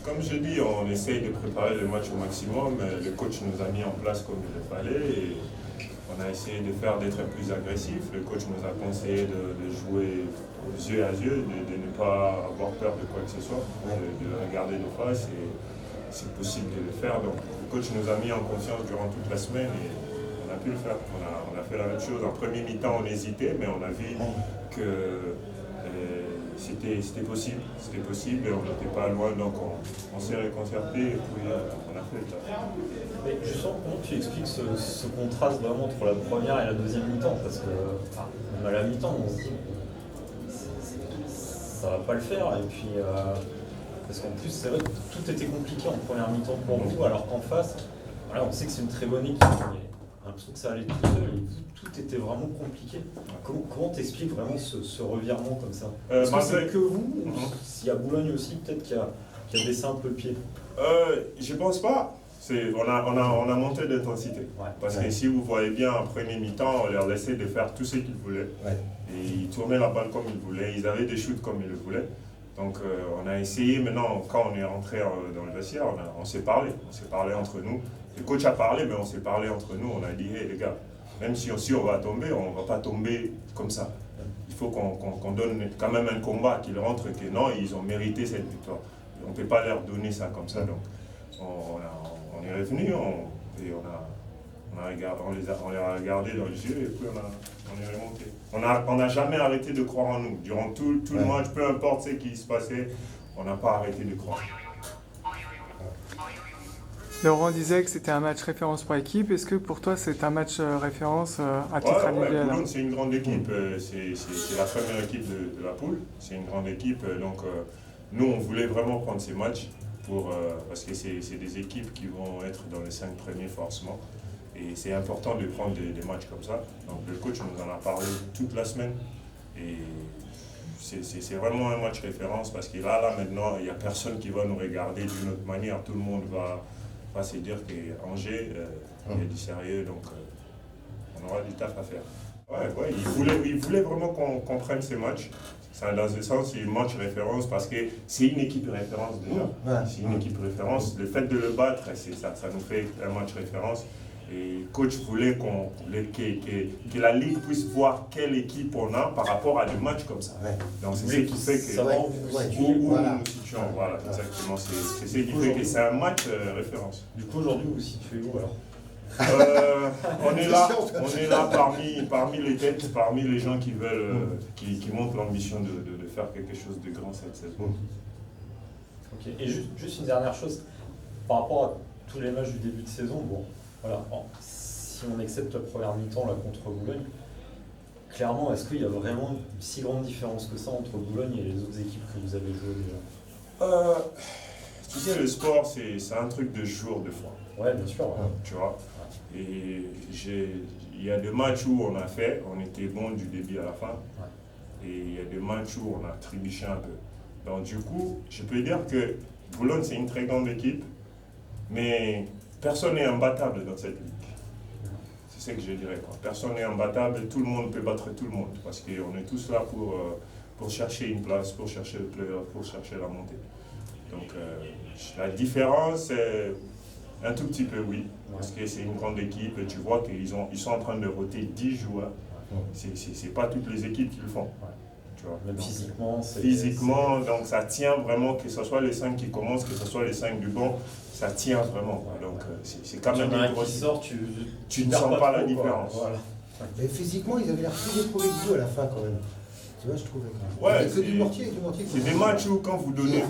Comme je dis, on essaye de préparer le match au maximum. Le coach nous a mis en place comme il le fallait et on a essayé d'être plus agressif. Le coach nous a conseillé de jouer yeux à yeux, de ne pas avoir peur de quoi que ce soit, de le regarder de face et c'est possible de le faire. Donc le coach nous a mis en confiance durant toute la semaine et on a pu le faire. On a fait la même chose. En premier mi-temps, on hésitait, mais on a vu que c'était possible et on n'était pas loin, donc on s'est réconcerté et puis on a fait le taf. Mais justement, comment tu expliques ce contraste vraiment entre la première et la deuxième mi-temps? Parce que même à la mi-temps, on se dit ça va pas le faire. Et puis, parce qu'en plus, c'est vrai que tout était compliqué en première mi-temps pour vous, alors qu'en face, voilà, on sait que c'est une très bonne équipe. On a l'impression que ça allait tout seul et tout était vraiment compliqué. Comment t'expliques vraiment ce revirement comme ça? Est-ce que c'est que vous ou s'il y a Boulogne aussi peut-être qui a baissé un peu le pied? Je pense pas. On a monté d'intensité. Parce que si vous voyez bien, en premier mi-temps, on leur laissait de faire tout ce qu'ils voulaient. Et ils tournaient la balle comme ils voulaient. Ils avaient des shoots comme ils le voulaient. Donc on a essayé. Maintenant, quand on est rentré dans le vestiaire, on s'est parlé. On s'est parlé entre nous. Le coach a parlé, mais on s'est parlé entre nous. On a dit, hey, les gars, même si on va tomber, on ne va pas tomber comme ça. Il faut qu'on donne quand même un combat, qu'ils rentrent, que non, ils ont mérité cette victoire. On ne peut pas leur donner ça comme ça. Donc on est revenu et on les a regardés dans les yeux et puis on est remonté. On n'a jamais arrêté de croire en nous. Durant tout le match, peu importe ce qui se passait, on n'a pas arrêté de croire. Laurent disait que c'était un match référence pour l'équipe. Est-ce que pour toi c'est un match référence à titre individuel? Boulogne, c'est une grande équipe. C'est la première équipe de la poule. C'est une grande équipe. Donc nous, on voulait vraiment prendre ces matchs parce que c'est des équipes qui vont être dans les 5 premiers forcément. Et c'est important de prendre des matchs comme ça. Donc le coach nous en a parlé toute la semaine. Et c'est vraiment un match référence parce que là maintenant, il n'y a personne qui va nous regarder d'une autre manière. Tout le monde va se dire qu'Angers, il y a du sérieux, donc on aura du taf à faire. Il voulait vraiment qu'on prenne ces matchs. Dans ce sens, c'est un match référence parce que c'est une équipe référence déjà. C'est une équipe référence. Le fait de le battre, ça nous fait un match référence. Et le coach voulait que la Ligue puisse voir quelle équipe on a par rapport à des matchs comme ça. Donc c'est ce qui fait que où nous nous situons. Voilà, exactement. C'est ce qui fait que c'est un match référence. Du coup, aujourd'hui, vous vous situez où alors? On est là parmi les têtes, parmi les gens qui veulent, qui montrent l'ambition de faire quelque chose de grand cette saison. Ok. Et juste une dernière chose, par rapport à tous les matchs du début de saison, bon, voilà, si on accepte la première mi-temps là contre Boulogne, clairement, est-ce qu'il y a vraiment une si grande différence que ça entre Boulogne et les autres équipes que vous avez jouées déjà? Tu sais, le sport, c'est un truc de jour, de fois. Ouais, bien sûr. Ouais. Tu vois. Et il y a des matchs où on était bon du début à la fin. Et il y a des matchs où on a trébuché un peu. Donc du coup, je peux dire que Boulogne, c'est une très grande équipe, mais personne n'est imbattable dans cette ligue. C'est ce que je dirais. Personne n'est imbattable, tout le monde peut battre tout le monde, parce qu'on est tous là pour chercher une place, pour chercher le playoff, pour chercher la montée. Donc la différence, c'est un tout petit peu oui, parce que c'est une grande équipe, tu vois qu'ils sont en train de roter 10 joueurs. C'est pas toutes les équipes qui le font. Tu vois. Même donc, physiquement, donc ça tient vraiment, que ce soit les 5 qui commencent, que ce soit les 5 du banc, ça tient vraiment. Donc c'est quand même une grosse. Tu ne sens pas la différence. Voilà. Mais physiquement, ils avaient l'air plus éprouvés que vous à la fin quand même. Tu vois, je trouvais quand même. Ouais, c'est du mortier. C'est des matchs où quand vous donnez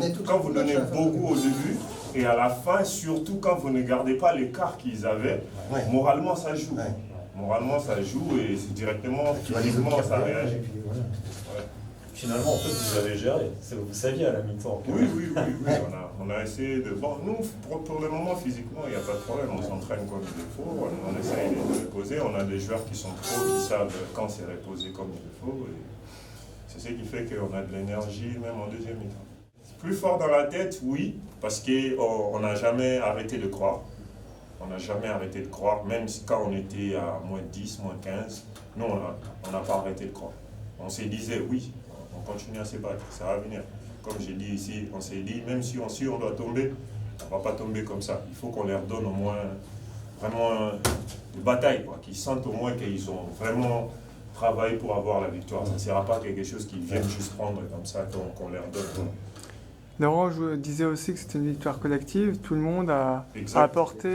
beaucoup au début, et à la fin, surtout quand vous ne gardez pas l'écart qu'ils avaient, moralement ça joue. Moralement ça joue et c'est directement, physiquement ça réagit. Finalement, en fait, vous avez géré. Vous saviez à la mi-temps. Oui. On a essayé de. Bon, nous, pour le moment, physiquement, il n'y a pas de problème. On s'entraîne comme il le faut. On essaye de reposer. On a des joueurs qui sont pros, qui savent quand c'est reposé comme il le faut. Et c'est ce qui fait qu'on a de l'énergie, même en deuxième mi-temps. Plus fort dans la tête, oui, parce qu'on n'a jamais arrêté de croire. On n'a jamais arrêté de croire, même quand on était à moins 10, moins 15. Nous, on n'a pas arrêté de croire. On se disait, oui, on continue à se battre, ça va venir. comme j'ai dit ici, on s'est dit, même si on doit tomber, on ne va pas tomber comme ça. Il faut qu'on leur donne au moins vraiment de bataille, quoi, qu'ils sentent au moins qu'ils ont vraiment travaillé pour avoir la victoire. Ça ne sera pas quelque chose qu'ils viennent juste prendre comme ça qu'on leur donne. Laurent, je disais aussi que c'était une victoire collective. Tout le monde a Exact. apporté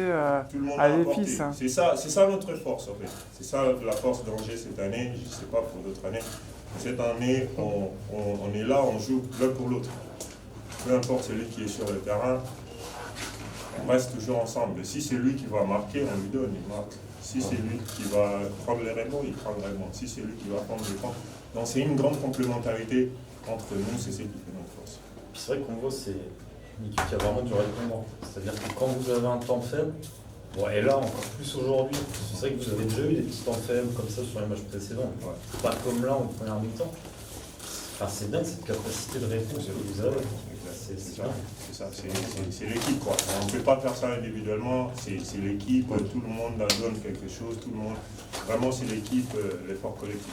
Tout le monde à a apporté. l'épice. Hein. C'est ça notre force en fait. C'est ça la force d'Angers cette année, je ne sais pas pour d'autres années. Cette année, on est là, on joue l'un pour l'autre. Peu importe celui qui est sur le terrain, on reste toujours ensemble. Si c'est lui qui va marquer, on lui donne, il marque. Si c'est lui qui va prendre les rebonds, il prend le rebond. Si c'est lui qui va prendre les points. Donc c'est une grande complémentarité entre nous, c'est ce qui fait notre force. Puis c'est vrai qu'en gros, c'est une équipe qui a vraiment du répondant. C'est-à-dire que quand vous avez un temps faible, bon, et là encore plus aujourd'hui, c'est vrai que vous avez déjà eu des petits temps faibles comme ça sur les matchs précédents. Ouais. Pas comme là en première mi-temps. Enfin, c'est dingue cette capacité de réponse que vous avez. C'est C'est ça, dingue. c'est ça, c'est l'équipe quoi. On ne peut pas faire ça individuellement, c'est l'équipe, tout le monde donne quelque chose, tout le monde. Vraiment c'est l'équipe, l'effort collectif.